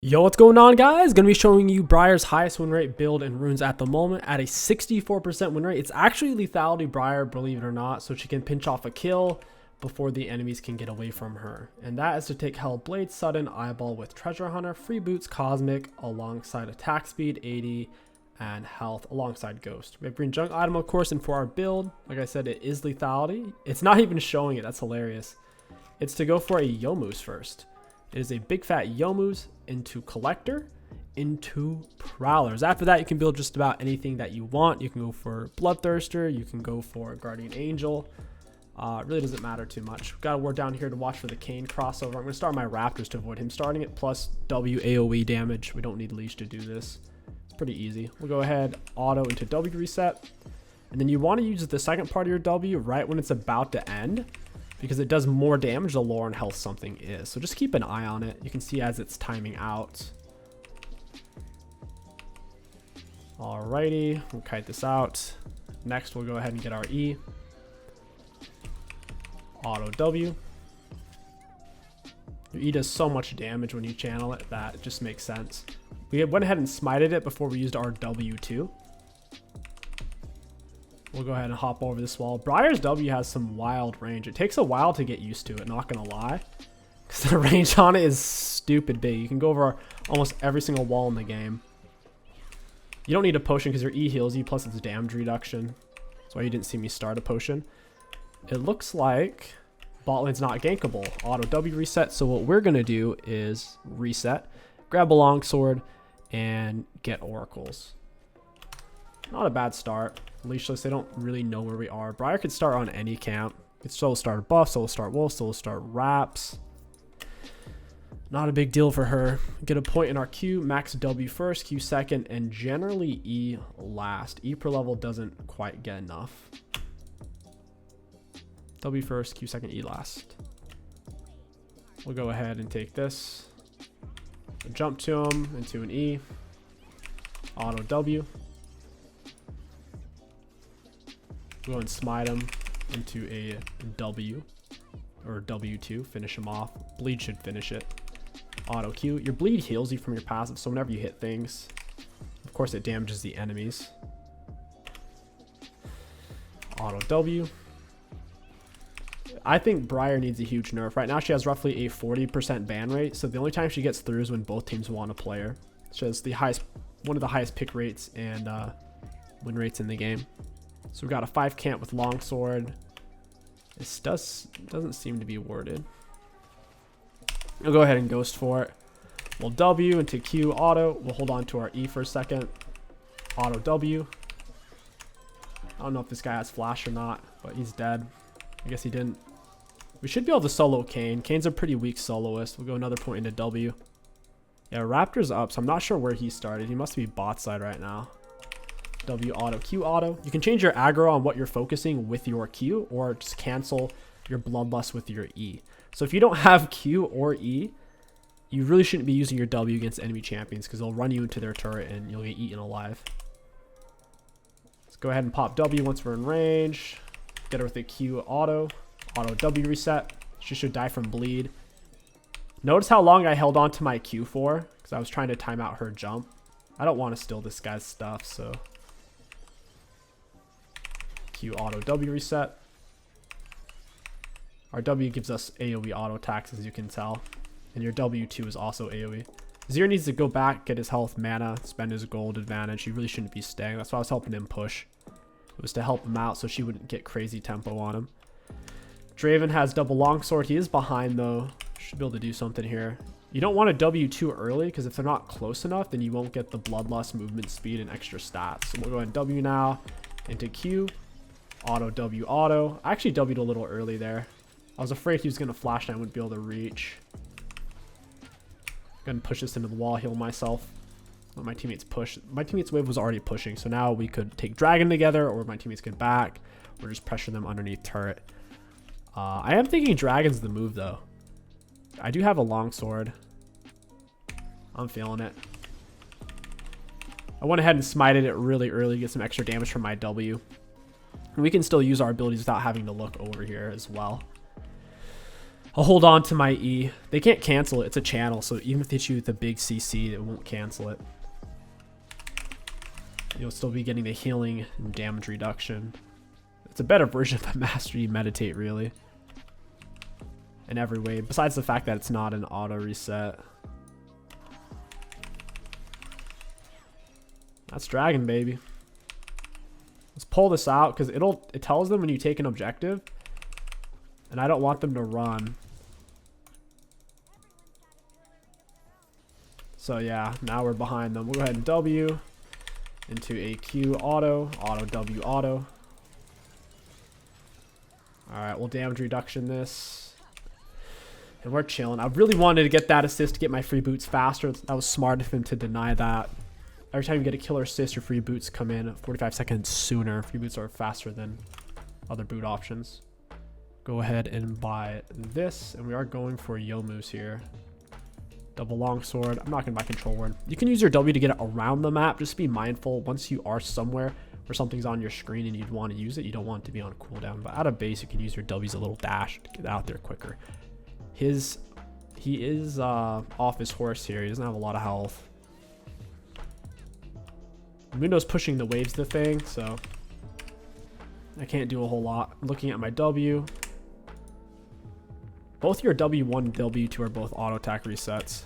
Yo, what's going on, guys? Gonna be showing you Briar's highest win rate build in runes at the moment at a 64% win rate. It's actually Lethality Briar, believe it or not, so she can pinch off a kill before the enemies can get away from her. And that is to take Hell Blade, Sudden, Eyeball with Treasure Hunter, Free Boots, Cosmic, alongside Attack Speed, 80, and Health, alongside Ghost. We have Green Junk item, of course, and for our build, like I said, it is Lethality. It's not even showing it, that's hilarious. It's to go for a Youmuu's first. It is a big fat Youmuu's into Collector, into Prowlers. After that, you can build just about anything that you want. You can go for Bloodthirster, you can go for Guardian Angel. It really doesn't matter too much. We've got a ward down here to watch for the Kane crossover. I'm going to start my Raptors to avoid him starting it, plus W AoE damage. We don't need Leash to do this. It's pretty easy. We'll go ahead, auto into W reset. And then you want to use the second part of your W right when it's about to end, because it does more damage the lower in health something is. So just keep an eye on it. You can see as it's timing out. Alrighty, we'll kite this out. Next, we'll go ahead and get our E. Auto W. Your E does so much damage when you channel it that it just makes sense. We went ahead and smited it before we used our W2. We'll go ahead and hop over this wall. Briar's W has some wild range. It takes a while to get used to it, not gonna lie, because the range on it is stupid big. You can go over almost every single wall in the game. You don't need a potion because your E heals you, plus it's damage reduction. That's why you didn't see me start a potion. It looks like bot lane's not gankable. Auto W reset. So what we're gonna do is reset, grab a longsword, and get oracles. Not a bad start. Leashless, they don't really know where we are. Briar could start on any camp. Could solo start buff, solo start wolf, solo start wraps. Not a big deal for her. Get a point in our Q, max W first, Q second, and generally E last. E per level doesn't quite get enough. W first, Q second, E last. We'll go ahead and take this. Jump to him into an E. Auto W. Go and smite him into a W or W2, finish him off. Bleed should finish it. Auto Q. Your bleed heals you from your passive, so whenever you hit things, of course it damages the enemies. Auto W. I think Briar needs a huge nerf. Right now she has roughly a 40% ban rate, so the only time she gets through is when both teams want a player. She has the highest, one of the highest pick rates and win rates in the game. So we've got a 5 camp with longsword. This doesn't seem to be worded. We'll go ahead and ghost for it. We'll W into Q auto. We'll hold on to our E for a second. Auto W. I don't know if this guy has flash or not, but he's dead. I guess he didn't. We should be able to solo Kane. Kane's a pretty weak soloist. We'll go another point into W. Yeah, Raptor's up, so I'm not sure where he started. He must be bot side right now. W auto, Q auto. You can change your aggro on what you're focusing with your Q, or just cancel your bloodlust with your E. So if you don't have Q or E, you really shouldn't be using your W against enemy champions, because they'll run you into their turret and you'll get eaten alive. Let's go ahead and pop W once we're in range. Get her with a Q auto. Auto W reset. She should die from bleed. Notice how long I held on to my Q for, because I was trying to time out her jump. I don't want to steal this guy's stuff, so Q auto W reset. Our W gives us AoE auto attacks, as you can tell, and your W2 is also AoE. Zero needs to go back, get his health, mana, spend his gold advantage. He really shouldn't be staying. That's why I was helping him push. It was to help him out so she wouldn't get crazy tempo on him. Draven has double longsword. He is behind though. Should be able to do something here. You don't want to W too early, because if they're not close enough, then you won't get the bloodlust, movement speed, and extra stats. So we'll go ahead and W now into Q. Auto W auto. I actually W'd a little early there. I was afraid he was going to flash and I wouldn't be able to reach. I'm going to push this into the wall, heal myself. Let my teammates push. My teammates' wave was already pushing, so now we could take Dragon together, or my teammates could back, or just pressure them underneath turret. I am thinking Dragon's the move though. I do have a longsword. I'm feeling it. I went ahead and smited it really early to get some extra damage from my W. And we can still use our abilities without having to look over here as well. I'll hold on to my E. They can't cancel it. It's a channel, so even if they shoot the big CC, it won't cancel it. You'll still be getting the healing and damage reduction. It's a better version of the Mastery Meditate, really. In every way, besides the fact that it's not an auto reset. That's Dragon, baby. Let's pull this out, because it tells them when you take an objective. And I don't want them to run. So yeah, now we're behind them. We'll go ahead and W into a Q auto, auto W auto. Alright, we'll damage reduction this. And we're chilling. I really wanted to get that assist to get my free boots faster. That was smart of him to deny that. Every time you get a killer assist, your free boots come in 45 seconds sooner. Free boots are faster than other boot options. Go ahead and buy this. And we are going for Youmu's here. Double longsword. I'm not going to buy control word. You can use your W to get it around the map. Just be mindful once you are somewhere where something's on your screen and you'd want to use it, you don't want it to be on cooldown. But out of base, you can use your W as a little dash to get out there quicker. He is off his horse here. He doesn't have a lot of health. Mundo's pushing the waves the thing, so I can't do a whole lot. I'm looking at my W. Both your W1 and W2 are both auto attack resets.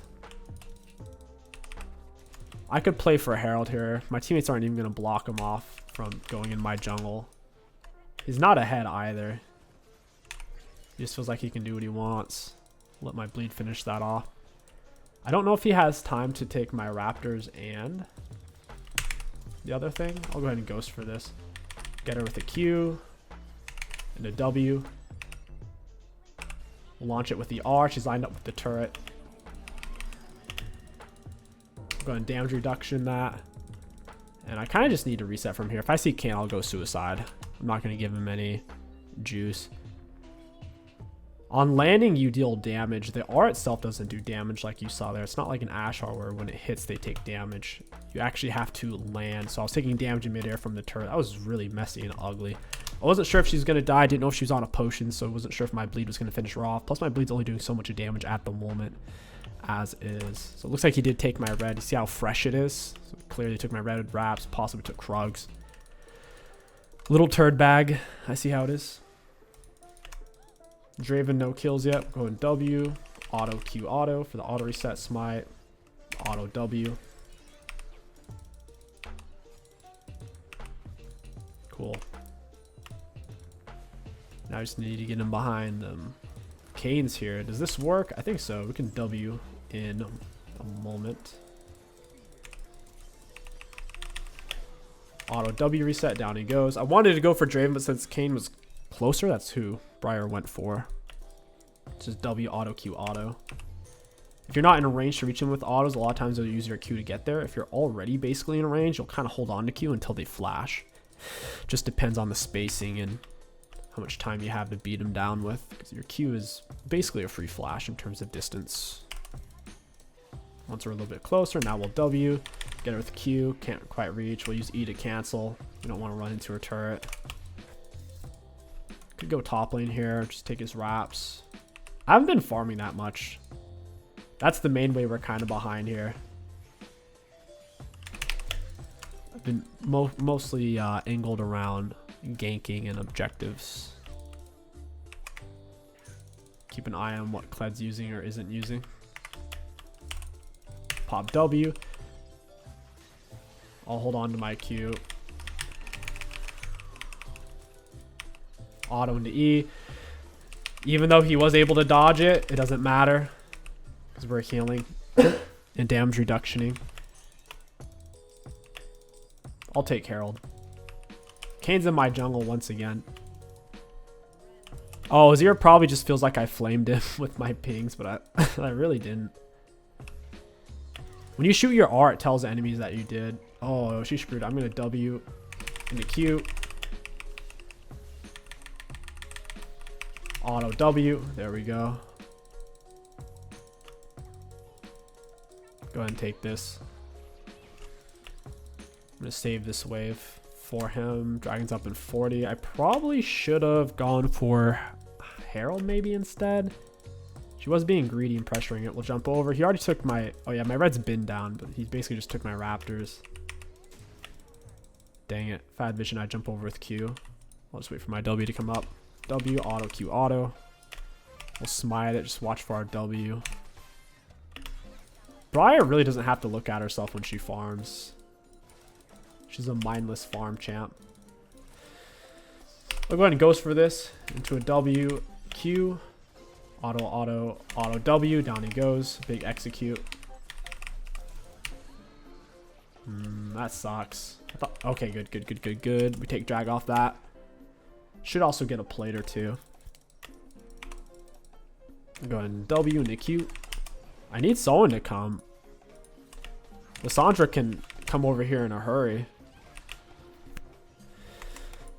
I could play for Herald here. My teammates aren't even going to block him off from going in my jungle. He's not ahead either. He just feels like he can do what he wants. Let my bleed finish that off. I don't know if he has time to take my Raptors and the other thing. I'll go ahead and ghost for this. Get her with a Q and a W. We'll launch it with the R. She's lined up with the turret. Go ahead and damage reduction that. And I kind of just need to reset from here. If I see Kane, I'll go suicide. I'm not going to give him any juice. On landing, you deal damage. The R itself doesn't do damage like you saw there. It's not like an Ashar where when it hits, they take damage. You actually have to land. So I was taking damage in midair from the turret. That was really messy and ugly. I wasn't sure if she's going to die. I didn't know if she was on a potion, so I wasn't sure if my bleed was going to finish her off. Plus, my bleed's only doing so much damage at the moment as is. So it looks like he did take my red. You see how fresh it is? So clearly took my red wraps, possibly took Krugs. Little turd bag. I see how it is. Draven, no kills yet. Go in W. Auto Q auto for the auto reset smite. Auto W. Cool. Now I just need to get him behind them. Kane's here. Does this work? I think so. We can W in a moment. Auto W reset. Down he goes. I wanted to go for Draven, but since Kane was closer, that's who BRAIR went for. It's just W auto Q auto. If you're not in a range to reach him with autos, a lot of times you'll use your Q to get there. If you're already basically in a range, you'll kind of hold on to Q until they flash. Just depends on the spacing and how much time you have to beat him down with, because your Q is basically a free flash in terms of distance. Once we're a little bit closer, now we'll W, get her with Q, can't quite reach. We'll use E to cancel. We don't want to run into her turret. Could go top lane here, just take his wraps. I haven't been farming that much. That's the main way we're kind of behind here. I've been mostly angled around ganking and objectives. Keep an eye on what Kled's using or isn't using. Pop W. I'll hold on to my Q. Auto into E. Even though he was able to dodge it, it doesn't matter because we're healing and damage reductioning. I'll take Herald. Kane's in my jungle once again. Oh, Azir probably just feels like I flamed him with my pings, but I really didn't. When you shoot your R, it tells enemies that you did. Oh, she screwed. I'm going to W into Q. Auto W. There we go. Go ahead and take this. I'm going to save this wave for him. Dragon's up in 40. I probably should have gone for Herald maybe instead. She was being greedy and pressuring it. We'll jump over. He already took my... Oh, yeah, my red's been down, but he basically just took my raptors. Dang it. If I had vision, I'd jump over with Q. I'll just wait for my W to come up. W, auto, Q, auto. We'll smite it. Just watch for our W. Briar really doesn't have to look at herself when she farms. She's a mindless farm champ. I'll go ahead and ghost for this. Into a W, Q. Auto, auto, auto W. Down he goes. Big execute. That sucks. Okay, good, good, good, good, good. We take drag off that. Should also get a plate or two. Go ahead and W into Q. I need someone to come. Lissandra can come over here in a hurry.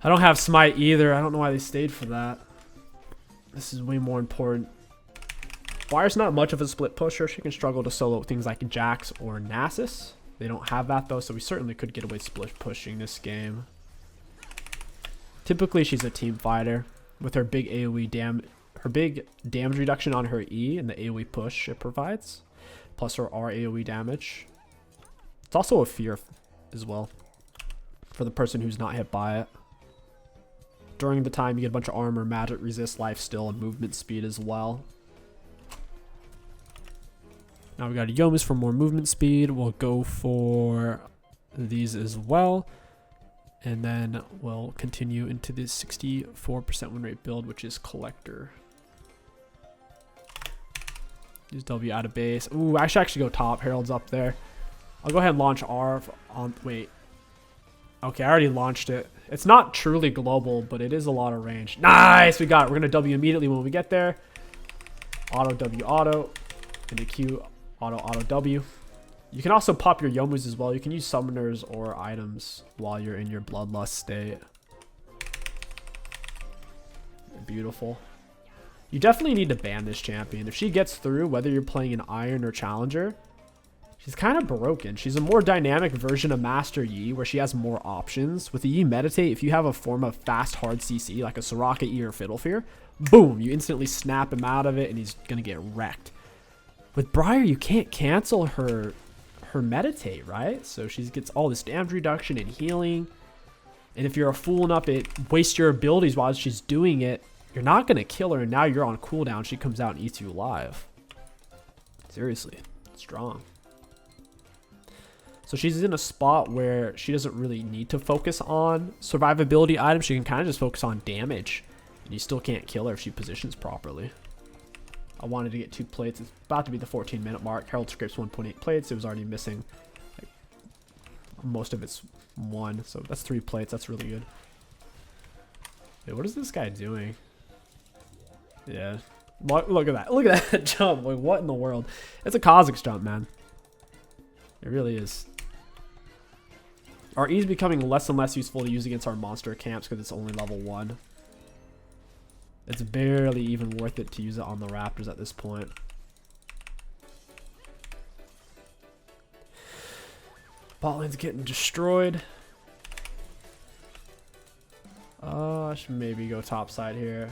I don't have smite either. I don't know why they stayed for that. This is way more important. Briar's not much of a split pusher. She can struggle to solo things like Jax or Nasus. They don't have that though, so we certainly could get away split pushing this game. Typically, she's a team fighter with her big AoE damage reduction on her E and the AoE push it provides, plus her R AoE damage. It's also a fear as well for the person who's not hit by it. During the time, you get a bunch of armor, magic resist, life steal, and movement speed as well. Now we got a Yomus for more movement speed. We'll go for these as well. And then we'll continue into the 64% win rate build, which is Collector. Use W out of base. Ooh, I should actually go top. Herald's up there. I'll go ahead and launch R on... Wait. Okay, I already launched it. It's not truly global, but it is a lot of range. Nice! We got it. We're going to W immediately when we get there. Auto, W, auto. Into Q, auto, auto, W. You can also pop your Yomus as well. You can use summoners or items while you're in your bloodlust state. Beautiful. You definitely need to ban this champion. If she gets through, whether you're playing an Iron or Challenger, she's kind of broken. She's a more dynamic version of Master Yi, where she has more options. With the Yi Meditate, if you have a form of fast, hard CC, like a Soraka E or Fiddlefear, boom, you instantly snap him out of it, and he's going to get wrecked. With Briar, you can't cancel her Meditate, right? So she gets all this damage reduction and healing. And if you're a fool enough to waste your abilities while she's doing it, you're not going to kill her, and now you're on cooldown. She comes out and eats you alive. Seriously, strong. So she's in a spot where she doesn't really need to focus on survivability items. She can kind of just focus on damage. And you still can't kill her if she positions properly. I wanted to get 2 plates. It's about to be the 14-minute mark. Herald Script's 1.8 plates. It was already missing. Like, most of it's 1. So that's 3 plates. That's really good. Wait, what is this guy doing? Yeah. Look at that. Look at that jump. Like, what in the world? It's a Kha'Zix jump, man. It really is. Our E is becoming less and less useful to use against our monster camps because it's only level 1. It's barely even worth it to use it on the Raptors at this point. Bot lane's getting destroyed. I should maybe go top side here.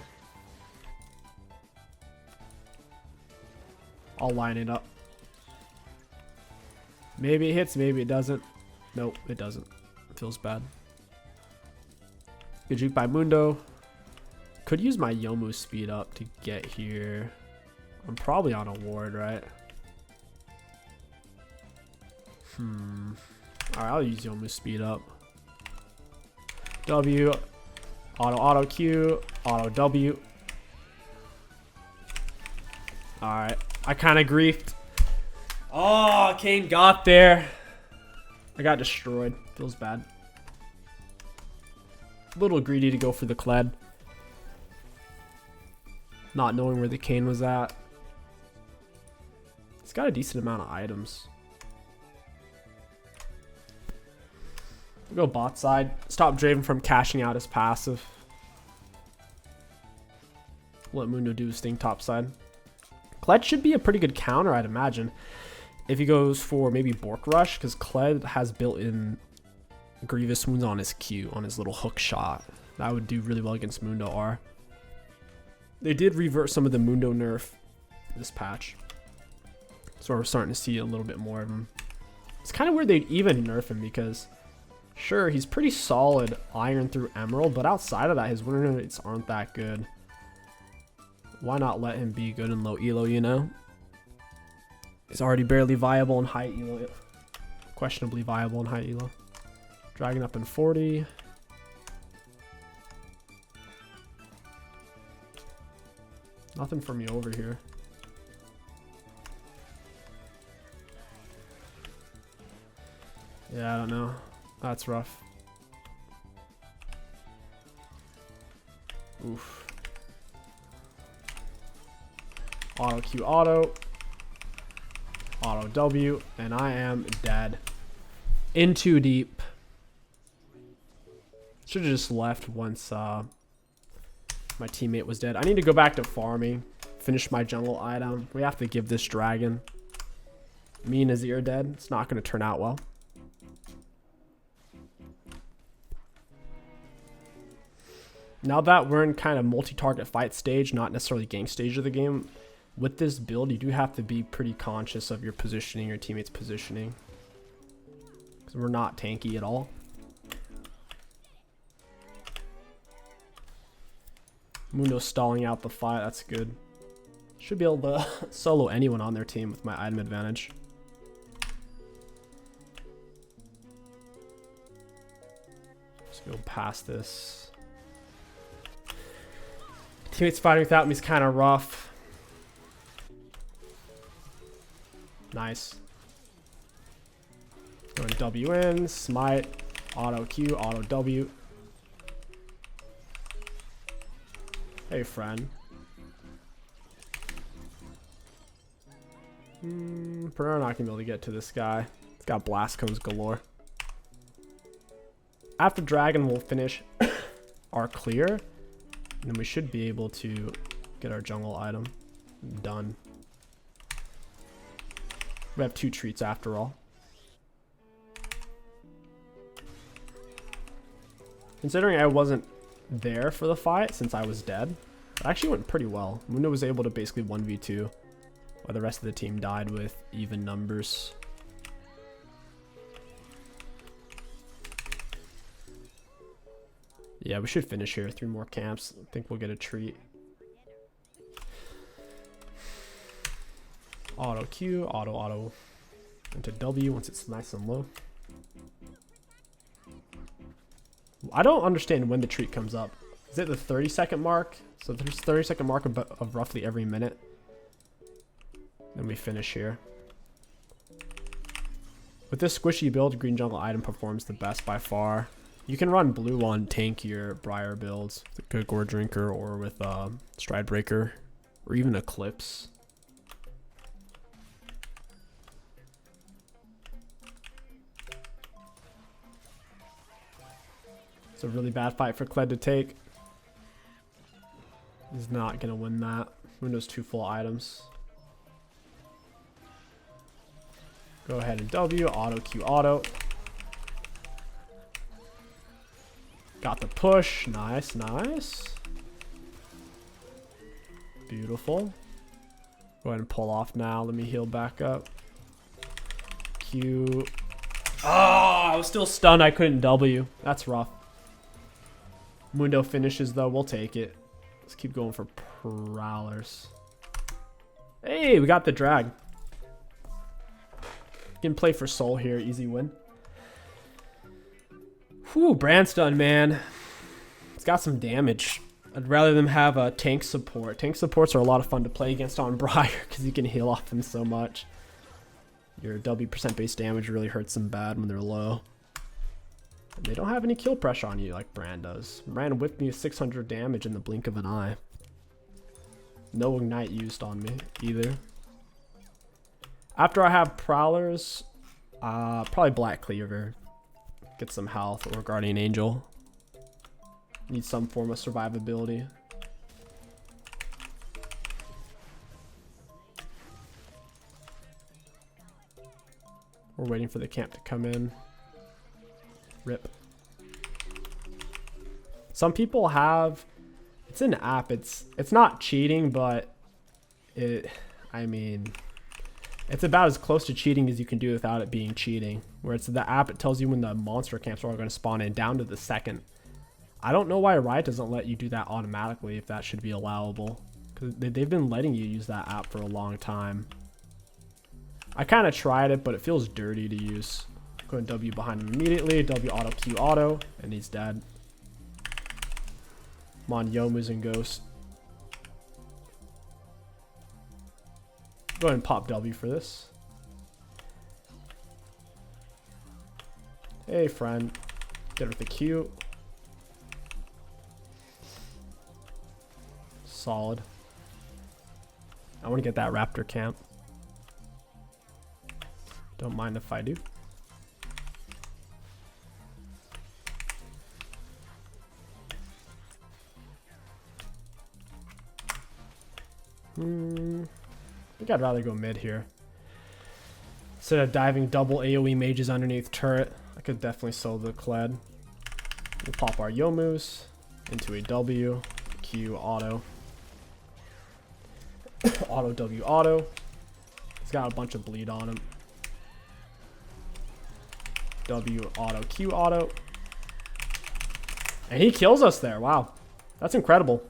I'll line it up. Maybe it hits, maybe it doesn't. Nope, it doesn't. It feels bad. Good juke by Mundo. Could use my Yomu speed up to get here. I'm probably on a ward, right? Alright, I'll use Yomu speed up. W. Auto Q. Auto W. Alright. I kind of griefed. Oh, Kane got there. I got destroyed. Feels bad. A little greedy to go for the Kled. Not knowing where the Kane was at. It's got a decent amount of items. We'll go bot side. Stop Draven from cashing out his passive. Let Mundo do his thing top side. Kled should be a pretty good counter, I'd imagine. If he goes for maybe Bork Rush, because Kled has built-in Grievous wounds on his Q, on his little hook shot. That would do really well against Mundo R. They did revert some of the Mundo nerf this patch. So we're starting to see a little bit more of him. It's kind of weird they'd even nerf him because, sure, he's pretty solid iron through emerald, but outside of that, his win rates aren't that good. Why not let him be good in low elo, you know? He's already barely viable in high elo. Questionably viable in high elo. Dragon up in 40. Nothing for me over here. Yeah, I don't know. That's rough. Oof. Auto Q auto. Auto W. And I am dead. In too deep. Should have just left once my teammate was dead. I need to go back to farming. Finish my jungle item. We have to give this dragon. Me and Azir dead. It's not going to turn out well. Now that we're in kind of multi-target fight stage, not necessarily gank stage of the game, with this build, you do have to be pretty conscious of your positioning, your teammates' positioning. Because we're not tanky at all. Mundo's stalling out the fight, that's good. Should be able to solo anyone on their team with my item advantage. Just go past this. Teammates fighting without me is kind of rough. Nice. Going W in, smite, auto Q, auto W. Hey, friend. We're not gonna be able to get to this guy. It's got blast cones galore. After dragon, we'll finish our clear. And then we should be able to get our jungle item done. We have 2 treats after all. Considering I wasn't there for the fight since I was dead, it actually went pretty well. Mundo was able to basically 1v2 while the rest of the team died with even numbers. Yeah, we should finish here. 3 more camps. I think we'll get a treat. Auto Q, auto into W once it's nice and low. I don't understand when the treat comes up. Is it the 30-second mark? So there's 30-second mark of roughly every minute. Then we finish here. With this squishy build, green jungle item performs the best by far. You can run blue on tankier BRAIR builds, with a good Gore Drinker or with Stride Breaker, or even Eclipse. It's a really bad fight for Kled to take. He's not going to win that. Windows 2 full items. Go ahead and W, auto Q auto. Got the push. Nice, nice. Beautiful. Go ahead and pull off now. Let me heal back up. Q. Oh, I was still stunned. I couldn't W. That's rough. Mundo finishes though. We'll take it. Let's keep going for prowlers. Hey, we got the drag. Can play for soul here. Easy win. Whew, Brandstun, man. It's got some damage. I'd rather them have a tank support. Tank supports are a lot of fun to play against on BRAIR because you can heal off them so much. Your W% base damage really hurts them bad when they're low. And they don't have any kill pressure on you like Brand does. Brand whipped me 600 damage in the blink of an eye. No ignite used on me either. After I have prowlers, probably Black Cleaver. Get some health or Guardian Angel. Need some form of survivability. We're waiting for the camp to come in. Rip. Some people have, it's an app, it's not cheating, but I mean, it's about as close to cheating as you can do without it being cheating. Where it's the app, it tells you when the monster camps are going to spawn in down to the second. I don't know why Riot doesn't let you do that automatically if that should be allowable. Because they've been letting you use that app for a long time. I kind of tried it, but it feels dirty to use. Go and W behind him immediately. W auto, Q auto, and he's dead. Come on, Youmu's and Ghost. Go ahead and pop W for this. Hey, friend. Get with the Q. Solid. I want to get that Raptor camp. Don't mind if I do. I think I'd rather go mid here. Instead of diving double AoE mages underneath turret, I could definitely solo the Kled. We'll pop our Youmu's into a W, Q auto. Auto W auto. He's got a bunch of bleed on him. W auto Q auto. And he kills us there. Wow. That's incredible.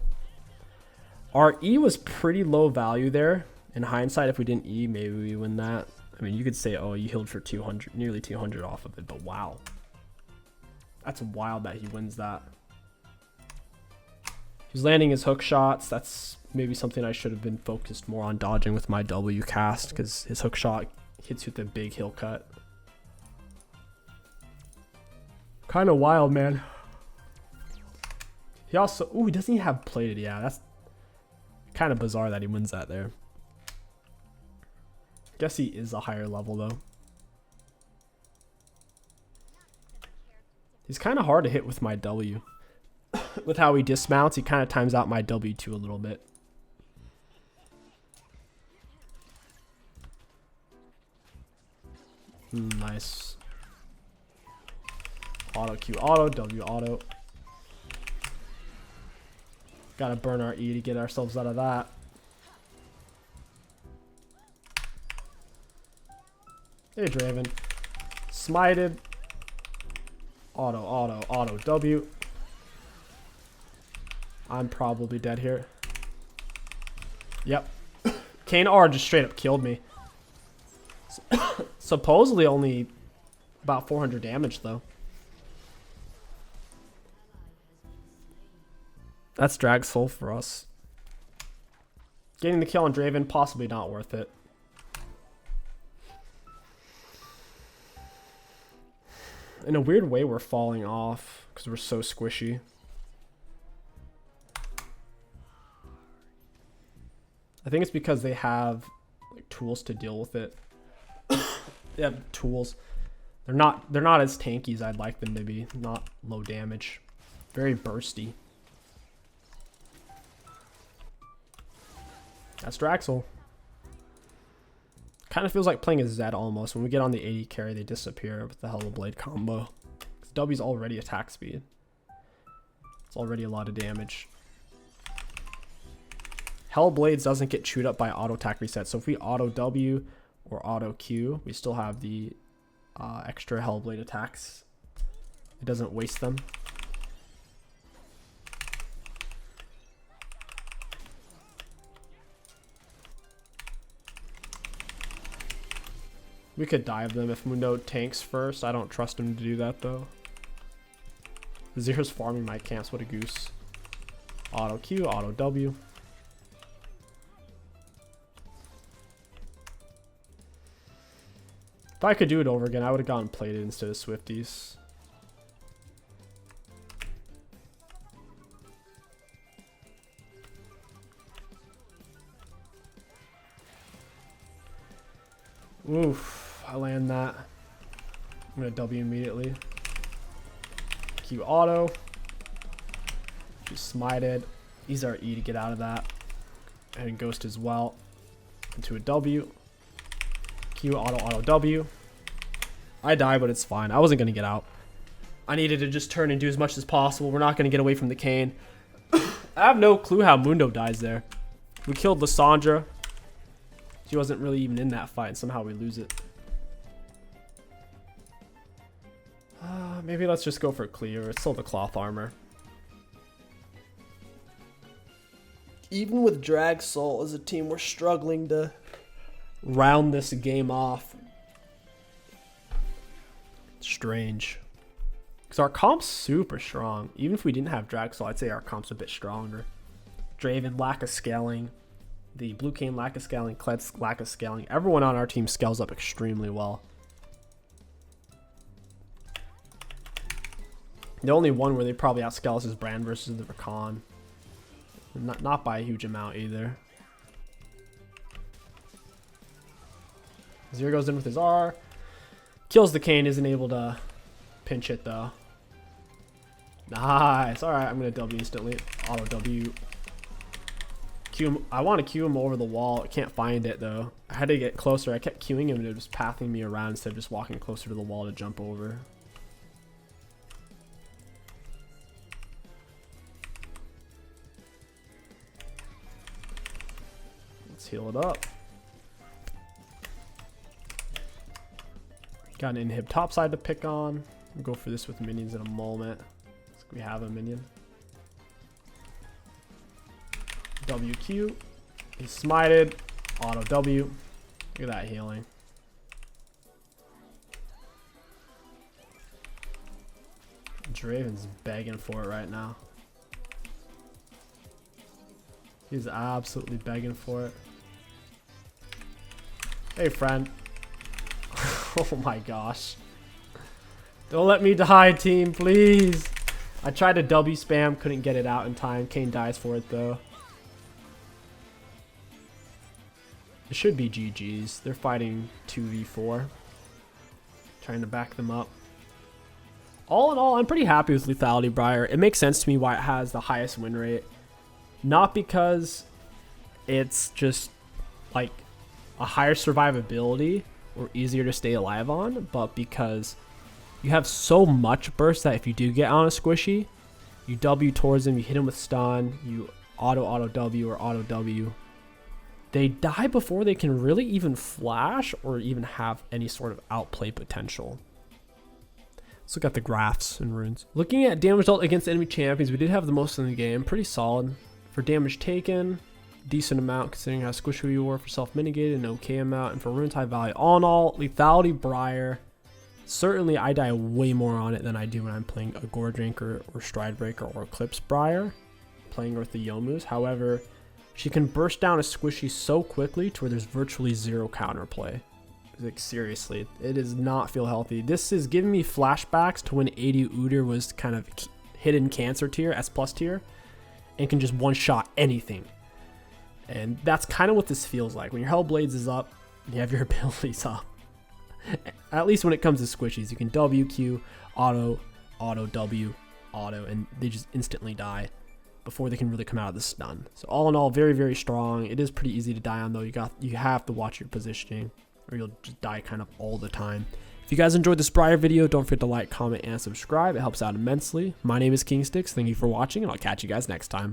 Our E was pretty low value there. In hindsight, if we didn't E, maybe we win that. I mean, you could say, oh, you healed for 200, nearly 200 off of it, but wow. That's wild that he wins that. He's landing his hook shots. That's maybe something I should have been focused more on dodging with my W cast, because his hook shot hits you with a big hill cut. Kind of wild, man. He also, ooh, doesn't he have plated? Yeah, that's kind of bizarre that he wins that there. Guess he is a higher level though. He's kind of hard to hit with my W. With how he dismounts, he kind of times out my W2 a little bit. Nice. Auto Q auto, W auto. Gotta burn our E to get ourselves out of that. Hey, Draven. Smited. Auto, auto, auto, W. I'm probably dead here. Yep. Kane R just straight up killed me. Supposedly only about 400 damage, though. That's drag soul for us. Getting the kill on Draven, possibly not worth it. In a weird way, we're falling off because we're so squishy. I think it's because they have like tools to deal with it. They have tools. They're not as tanky as I'd like them to be. Not low damage. Very bursty. That's Draxel. Kind of feels like playing a Zed almost. When we get on the 80 carry, they disappear with the Hellblade combo. W's already attack speed. It's already a lot of damage. Hellblades doesn't get chewed up by auto attack reset. So if we auto W or auto Q, we still have the extra Hellblade attacks. It doesn't waste them. We could dive them if Mundo tanks first. I don't trust him to do that though. Zer's farming my camps. What a goose. Auto Q, auto W. If I could do it over again, I would have gotten plated instead of Swifties. Oof, I land that. I'm gonna W immediately. Q auto. Just smited. Use our E to get out of that. And Ghost as well. Into a W. Q auto auto W. I die, but it's fine. I wasn't gonna get out. I needed to just turn and do as much as possible. We're not gonna get away from the Kane. I have no clue how Mundo dies there. We killed Lissandra. She wasn't really even in that fight, and somehow we lose it. Maybe let's just go for clear. It's still the cloth armor. Even with Drag Soul as a team, we're struggling to round this game off. Strange. Because our comp's super strong. Even if we didn't have Drag Soul, I'd say our comp's a bit stronger. Draven, lack of scaling. The Blue Cane, lack of scaling. Kled's, lack of scaling. Everyone on our team scales up extremely well. The only one where they probably outscale us is Brand versus the Rakan. Not by a huge amount either. Zero goes in with his R. Kills the Cane, isn't able to pinch it though. Nice. Alright, I'm going to W instantly. Auto W. Q him. I want to Q him over the wall. I can't find it though. I had to get closer. I kept queuing him and it was pathing me around instead of just walking closer to the wall to jump over. Let's heal it up. Got an inhib top side to pick on. We'll go for this with minions in a moment. We have a minion. WQ. He's smited. Auto W. Look at that healing. Draven's begging for it right now. He's absolutely begging for it. Hey, friend. Oh my gosh. Don't let me die, team, please. I tried to W spam, couldn't get it out in time. Kane dies for it, though. It should be GG's. They're fighting 2v4. Trying to back them up. All in all, I'm pretty happy with Lethality Briar. It makes sense to me why it has the highest win rate. Not because it's just like a higher survivability or easier to stay alive on, but because you have so much burst that if you do get on a squishy, you W towards them, you hit him with stun, you auto W or auto W. They die before they can really even flash or even have any sort of outplay potential. Let's look at the graphs and runes. Looking at damage dealt against enemy champions, we did have the most in the game. Pretty solid. For damage taken, decent amount considering how squishy we were. For self-mitigated, an okay amount. And for runes high value. All in all, Lethality Briar. Certainly, I die way more on it than I do when I'm playing a Gore Drinker or Stridebreaker or Eclipse Briar, playing with the Yomus. However, she can burst down a squishy so quickly to where there's virtually zero counterplay. Like, seriously, it does not feel healthy. This is giving me flashbacks to when 80 Udyr was kind of hidden cancer tier, S+ tier, and can just one-shot anything. And that's kind of what this feels like. When your Hellblades is up, you have your abilities up. At least when it comes to squishies, you can WQ, auto W, auto, and they just instantly die before they can really come out of the stun. So all in all, very, very strong. It is pretty easy to die on though. You have to watch your positioning or you'll just die kind of all the time. If you guys enjoyed this Briar video, don't forget to like, comment, and subscribe. It helps out immensely. My name is KingSticks. Thank you for watching, and I'll catch you guys next time.